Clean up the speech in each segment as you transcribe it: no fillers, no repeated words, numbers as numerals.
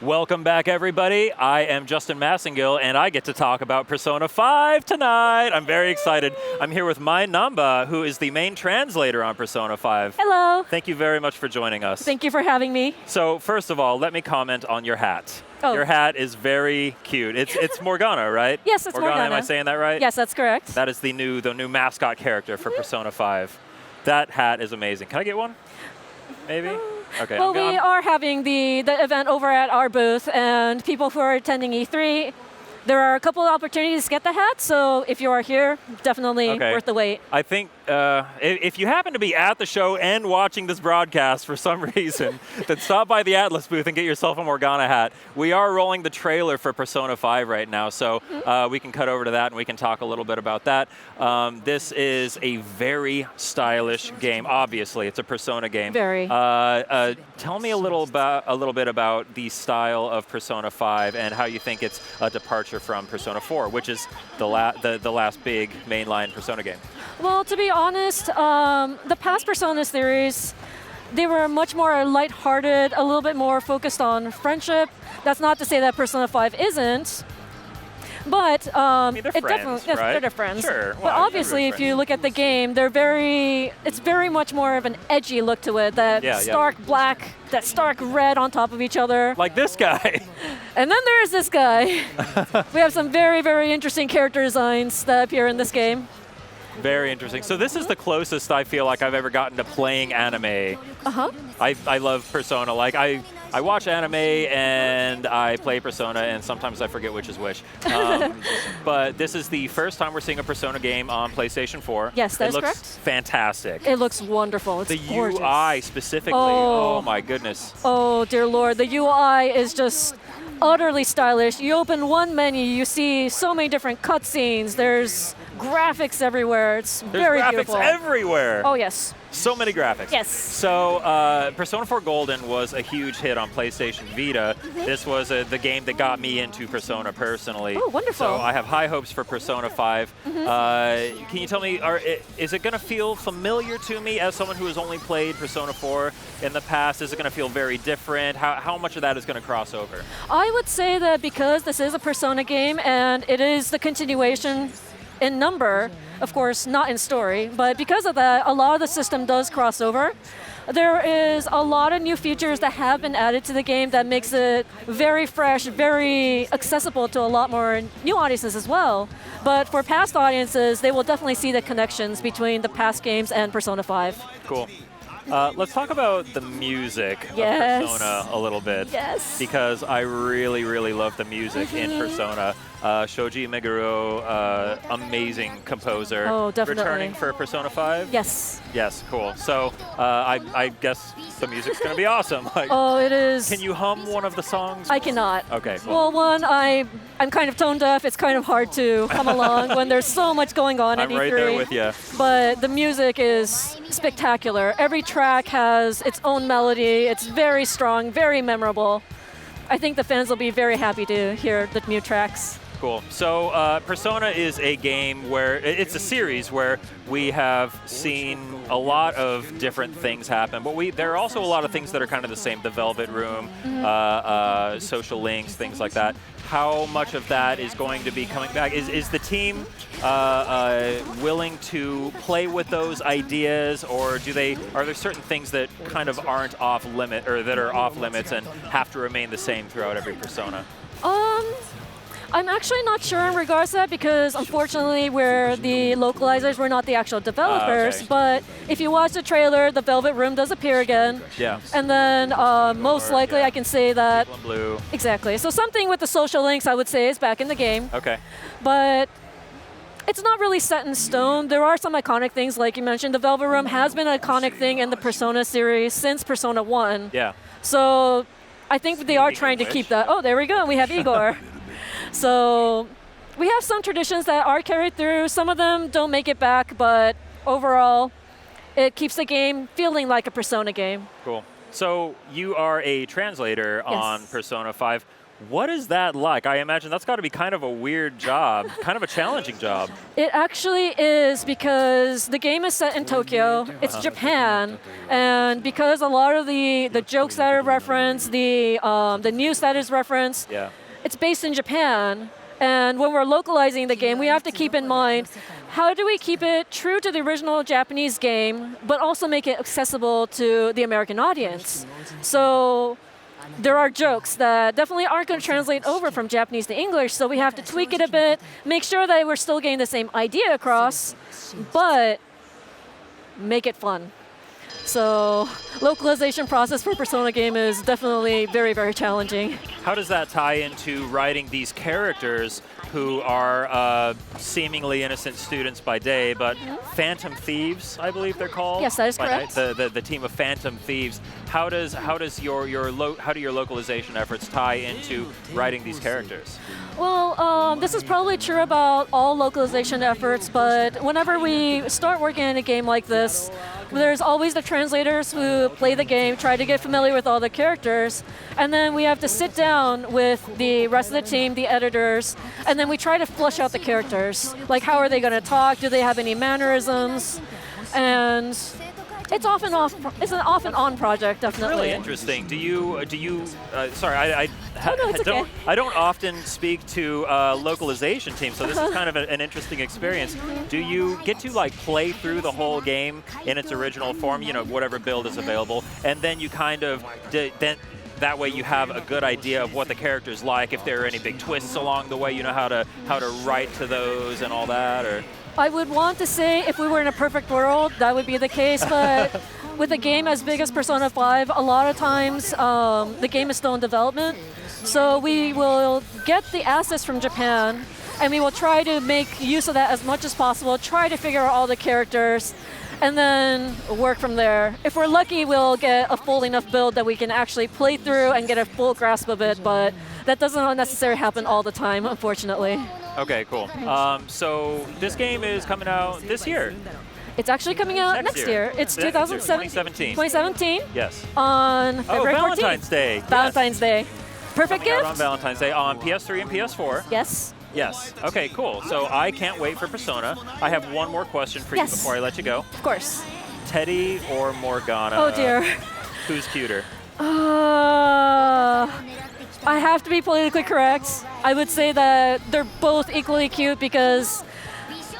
Welcome back, everybody. I am Justin Massengill, and I get to talk about Persona 5 tonight. I'm very excited. I'm here with Mai Namba, who is the main translator on Persona 5. Hello. Thank you very much for joining us. Thank you for having me. So, first of all, let me comment on your hat. Oh. Your hat is very cute. It's Morgana, right? Yes, it's Morgana. Am I saying that right? Yes, that's correct. That is the new mascot character for Persona 5. That hat is amazing. Can I get one? Maybe? Okay. Well, we are having the event over at our booth, and people who are attending E3, there are a couple of opportunities to get the hat, so if you are here, definitely worth the wait. I think if you happen to be at the show and watching this broadcast for some reason, then stop by the Atlus booth and get yourself a Morgana hat. We are rolling the trailer for Persona 5 right now, so we can cut over to that and we can talk a little bit about that. This is a very stylish game. Obviously, it's a Persona game. Very. Tell me a little bit about the style of Persona 5 and how you think it's a departure from Persona 4, which is the last big mainline Persona game. Well, to be honest, the past Persona series, they were much more lighthearted, a little bit more focused on friendship. That's not to say that Persona 5 isn't. But I mean, they're friends, right? They're friends. Sure. But well, obviously, if you look at the game, it's very much more of an edgy look to it. That stark black, that stark red on top of each other. Like this guy. And then there is this guy. We have some very, very interesting character designs that appear in this game. Very interesting. So this is the closest I feel like I've ever gotten to playing anime. Uh-huh. I love Persona. Like I watch anime and I play Persona, and sometimes I forget which is which. But this is the first time we're seeing a Persona game on PlayStation 4. Yes, that's correct. It looks fantastic. It looks wonderful. It's gorgeous. The UI specifically. Oh my goodness. Oh dear Lord, the UI is just utterly stylish. You open one menu, you see so many different cutscenes. There's graphics everywhere. It's very beautiful. There's graphics everywhere. Oh yes. So many graphics. Yes. So Persona 4 Golden was a huge hit on PlayStation Vita. This was the game that got me into Persona personally. Oh, wonderful. So I have high hopes for Persona 5. Can you tell me, is it going to feel familiar to me as someone who has only played Persona 4 in the past? Is it going to feel very different? How much of that is going to cross over? I would say that because this is a Persona game and it is the continuation in number, of course, not in story, but because of that, a lot of the system does cross over. There is a lot of new features that have been added to the game that makes it very fresh, very accessible to a lot more new audiences as well. But for past audiences, they will definitely see the connections between the past games and Persona 5. Cool. Let's talk about the music of Persona a little bit. Yes. Because I really, really love the music in Persona. Shoji Meguro, amazing composer. Oh, definitely. Returning for Persona 5? Yes. Yes, cool. So I guess the music's going to be awesome. Like, oh, it is. Can you hum one of the songs? I cannot. Okay. Well, one, I'm kind of tone deaf. It's kind of hard to hum along when there's so much going on at E3. I'm right there with you. But the music is spectacular. Every track has its own melody. It's very strong, very memorable. I think the fans will be very happy to hear the new tracks. Cool. So Persona is a game where, it's a series where we have seen a lot of different things happen, but there are also a lot of things that are kind of the same. The Velvet Room, social links, things like that. How much of that is going to be coming back? Is the team willing to play with those ideas, or are there certain things that kind of aren't off limit, or that are off limits and have to remain the same throughout every Persona? I'm actually not sure in regards to that because unfortunately we're the localizers, we're not the actual developers. Okay. But if you watch the trailer, the Velvet Room does appear again. Yeah. And then most likely I can say that. Blue. Exactly. So something with the social links I would say is back in the game. Okay. But it's not really set in stone. There are some iconic things, like you mentioned. The Velvet Room has been an iconic thing in the Persona series since Persona 1. Yeah. So I think they are trying to keep that. Oh, there we go. We have Igor. So we have some traditions that are carried through. Some of them don't make it back, but overall, it keeps the game feeling like a Persona game. Cool. So you are a translator on Persona 5. What is that like? I imagine that's got to be kind of a weird job, kind of a challenging job. It actually is, because the game is set in Tokyo, it's Japan, and because a lot of the jokes that are referenced, the news that is referenced, Yeah. it's based in Japan. And when we're localizing the game, we have to keep in mind, how do we keep it true to the original Japanese game, but also make it accessible to the American audience? So there are jokes that definitely aren't going to translate over from Japanese to English, so we have to tweak it a bit, make sure that we're still getting the same idea across, but make it fun. So localization process for Persona game is definitely very, very challenging. How does that tie into writing these characters who are seemingly innocent students by day, but Phantom Thieves, I believe they're called? Yes, that is by correct. night, the team of Phantom Thieves. How do your localization efforts tie into writing these characters? Well, this is probably true about all localization efforts, but whenever we start working in a game like this, there's always the translators who play the game, try to get familiar with all the characters, and then we have to sit down with the rest of the team, the editors, and then we try to flush out the characters. Like, how are they going to talk? Do they have any mannerisms? And it's an off and on project, definitely. Really interesting. Do you? Sorry, okay. I don't often speak to localization teams, so this is kind of an interesting experience. Do you get to like play through the whole game in its original form? You know, whatever build is available, and then you kind of that way you have a good idea of what the character's like. If there are any big twists along the way, you know how to write to those and all that, or. I would want to say if we were in a perfect world, that would be the case, but with a game as big as Persona 5, a lot of times the game is still in development. So we will get the assets from Japan, and we will try to make use of that as much as possible, try to figure out all the characters, and then work from there. If we're lucky, we'll get a full enough build that we can actually play through and get a full grasp of it, but that doesn't necessarily happen all the time, unfortunately. Okay, cool. So this game is coming out this year. It's actually coming out next year. It's 2017. 2017. Yes. On February 14th. Valentine's Day. Valentine's Day. Perfect Coming out gift. on Valentine's Day on PS3 and PS4. Yes. Yes. Okay, cool. So I can't wait for Persona. I have one more question for you before I let you go. Of course. Teddy or Morgana? Oh dear. Who's cuter? I have to be politically correct. I would say that they're both equally cute because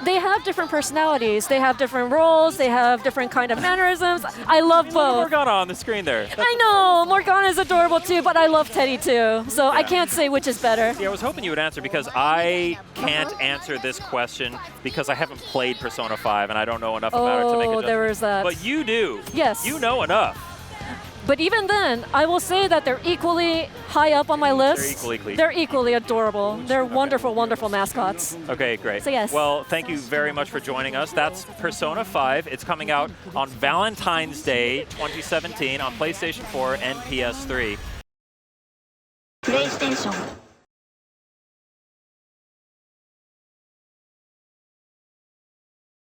they have different personalities. They have different roles. They have different kind of mannerisms. I love both. Morgana on the screen there. I know, Morgana is adorable too, but I love Teddy too. So I can't say which is better. See, I was hoping you would answer because I can't answer this question because I haven't played Persona 5 and I don't know enough about it to make a judgment. There was that. But you do. Yes. You know enough. But even then, I will say that they're equally high up on my list. They're equally adorable. They're wonderful, wonderful mascots. Okay, great. So yes. Well, thank you very much for joining us. That's Persona 5. It's coming out on Valentine's Day 2017 on PlayStation 4 and PS3. PlayStation